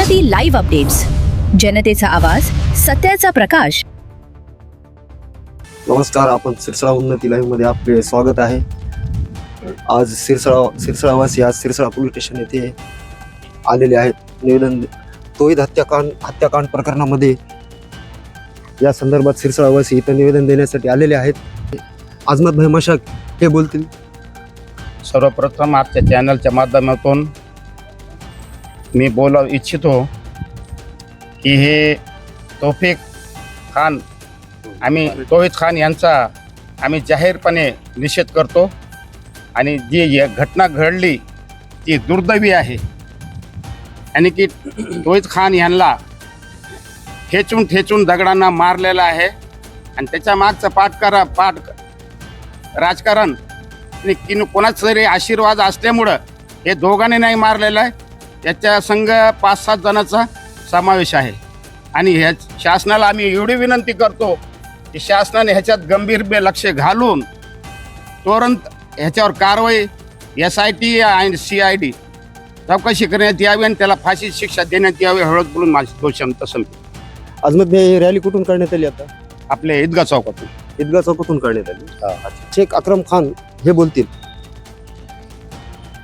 उन्नती live updates, जनतेचा आवाज, सत्याचा प्रकाश. नमस्कार, आपण सिरसाळा उन्नती लाईव्ह मध्ये आपले स्वागत आहे. आज सिरसाळावासी आज सिरसाळा पोलीस स्टेशन येथे आलेले आहेत. निवेदन तोहीद हत्याकांड प्रकरणामध्ये या संदर्भात सिरसाळावासी इथं निवेदन देण्यासाठी आलेले आहेत. आजमत भाई मशाक हे बोलतील. सर्वप्रथम आजच्या चॅनलच्या माध्यमातून मी बोलावं इच्छितो की हे तौफिक खान तोहीद खान यांचा आम्ही जाहीरपणे निषेध करतो आणि जी घटना घडली ती दुर्दैवी आहे. आणि की तोहीद खान यांना ठेचून दगडांना मारलेलं आहे आणि त्याच्या मागचं राजकारण आणि कोणाचा तरी आशीर्वाद असल्यामुळं हे दोघांनी नाही मारलेलं आहे. त्याच्या संघ 5-7 जणांचा समावेश आहे. आणि ह्या शासनाला आम्ही एवढी विनंती करतो की शासनाने ह्याच्यात गंभीर लक्ष घालून तुरंत ह्याच्यावर कारवाई SIT आणि CID चौकशी करण्यात यावी आणि त्याला फाशी शिक्षा देण्यात यावी. हळद बोलून माझी दोषमता संपली. आजमत भाई रॅली कुठून करण्यात आली? आता आपल्या ईदगाह चौकातून करण्यात आली. शेख अक्रम खान हे बोलतील.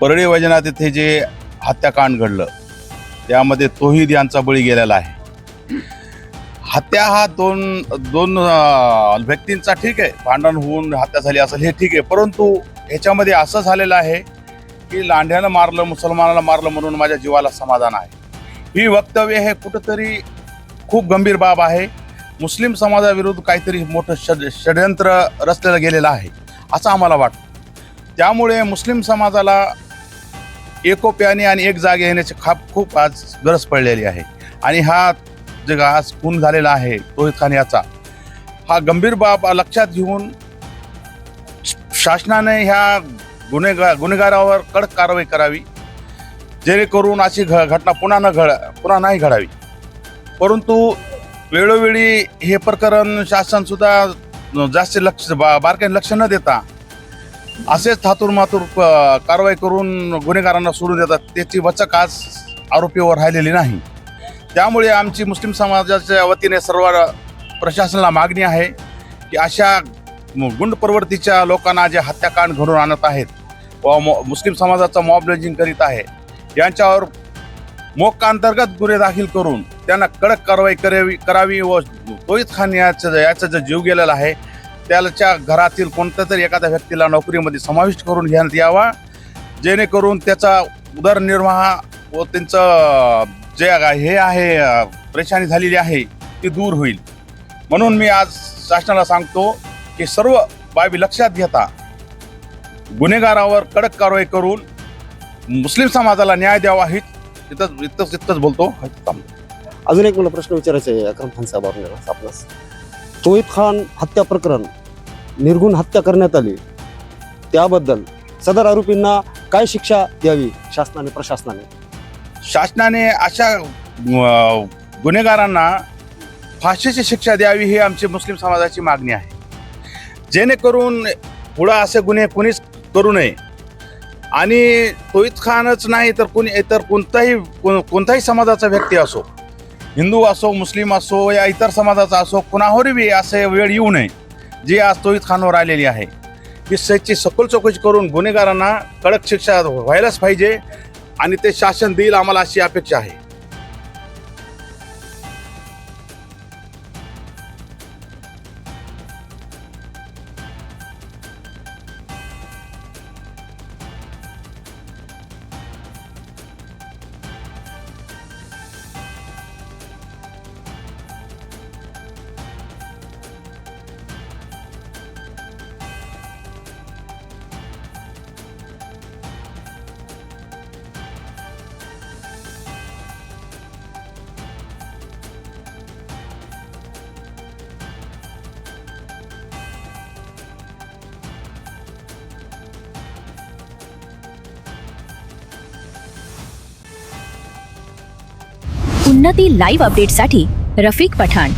परळी वैजनाथ येथे जे हत्याकांड घडलं त्यामध्ये तौहीद यांचा बळी गेलेला आहे. हत्या हा दोन व्यक्तींचा ठीक आहे, भांडण होऊन हत्या झाली असेल हे ठीक आहे, परंतु ह्याच्यामध्ये असं झालेलं आहे की लांड्यानं मारलं, मुसलमानाला मारलं म्हणून माझ्या जीवाला समाधान आहे. ही वक्तव्य हे कुठंतरी खूप गंभीर बाब आहे. मुस्लिम समाजाविरुद्ध काहीतरी मोठं षडयंत्र रचलेलं गेलेलं आहे असं आम्हाला वाटतं. त्यामुळे मुस्लिम समाजाला एकोप्याने आणि एक जागे येण्याची खूप आज गरज पडलेली आहे. आणि हा जे आज खून झालेला आहे तौहीद खान याचा, हा गंभीर बाब लक्षात घेऊन शासनाने ह्या गुन्हेगारावर कडक कारवाई करावी, जेणेकरून अशी घटना पुन्हा नाही घडावी. परंतु वेळोवेळी हे प्रकरण शासन सुद्धा जास्त बारकाईने लक्ष न देता असेच थातूरमातूर कारवाई करून गुन्हेगारांना सोडून देतात. त्याची वचक आज आरोपीवर राहिलेली नाही. त्यामुळे आमची मुस्लिम समाजाच्या वतीने सर्व प्रशासनाला मागणी आहे की अशा गुंड प्रवृत्तीच्या लोकांना जे हत्याकांड घडून आणत आहेत व मुस्लिम समाजाचा मॉब लिंचिंग करीत आहे, यांच्यावर मोक्का अंतर्गत गुन्हे दाखल करून त्यांना कडक कारवाई करावी व तौहीद खान याचा जो जीव गेलेला आहे त्याच्या घरातील कोणत्या तरी एखाद्या व्यक्तीला नोकरीमध्ये समाविष्ट करून घेण्यात यावा, जेणेकरून त्याचा उदरनिर्वाह व त्यांचं जे हे आहे परेशानी झालेली आहे ती दूर होईल. म्हणून मी आज शासनाला सांगतो की सर्व बाबी लक्षात घेता गुन्हेगारावर कडक कारवाई करून मुस्लिम समाजाला न्याय द्यावा. इतकंच बोलतो. अजून एक मला प्रश्न विचारायचा आहे अक्रम खान साहेब आपणास. तौहीद खान हत्या प्रकरण निर्घुण हत्या करण्यात आली, त्याबद्दल सदर आरोपींना काय शिक्षा द्यावी प्रशासनाने? शासनाने अशा गुन्हेगारांना फाशीची शिक्षा द्यावी ही आमची मुस्लिम समाजाची मागणी आहे, जेणेकरून पुढं असे गुन्हे कोणीच करू नये. आणि तौहीद खानच नाही तर इतर कोणताही समाजाचा व्यक्ती असो, हिंदू असो, मुस्लिम असो या इतर समाजाचा असो, कुणावरही बी असे वेळ येऊ नये जी आज तौहीद खानवर आलेली आहे. ही त्याची सखोल चौकशी करून गुन्हेगारांना कडक शिक्षा व्हायलाच पाहिजे आणि ते शासन देईल आम्हाला अशी अपेक्षा आहे. उन्नती लाईव्ह अपडेट्ससाठी रफिक पठाण.